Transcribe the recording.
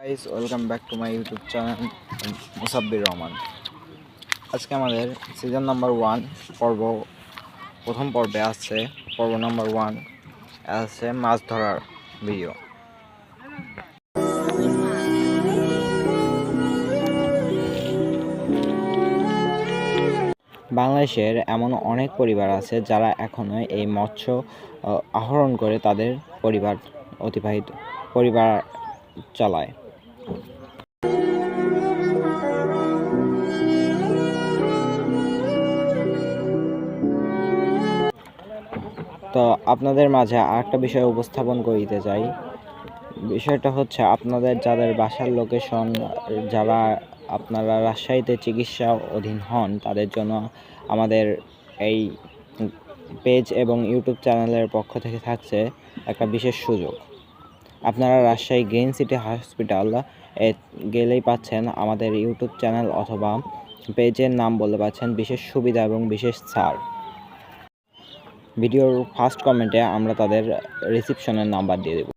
Guys, welcome back to my YouTube channel Musabbir Rahman. আজকে আমাদের season number 1 প্রথম পর্বে আছে পর্ব নাম্বার 1 আছে মাছ ধরার ভিডিও। বাংলাদেশের এমন অনেক পরিবার আছে যারা এখনো এই মৎস্য আহরণ করে তাদের পরিবার চালায়। তো আপনাদের মাঝে আরেকটা বিষয় উপস্থাপন করিতে চাই। বিষয়টা হচ্ছে আপনাদের যাদের বাসার লোকেশন, যারা আপনারা রাজশাহীতে চিকিৎসা অধীন হন, তাদের জন্য আমাদের এই পেজ এবং ইউটিউব চ্যানেলের পক্ষ থেকে থাকছে একটা বিশেষ সুযোগ। আপনারা রাজশাহী গ্রিন সিটি হসপিটাল গেলেই পাচ্ছেন আমাদের ইউটিউব চ্যানেল অথবা পেজের নাম বলে পাচ্ছেন বিশেষ সুবিধা এবং বিশেষ ছাড়। ভিডিওর ফার্স্ট কমেন্টে আমরা তাদের রিসিপশনের নাম্বার দিয়ে দেব।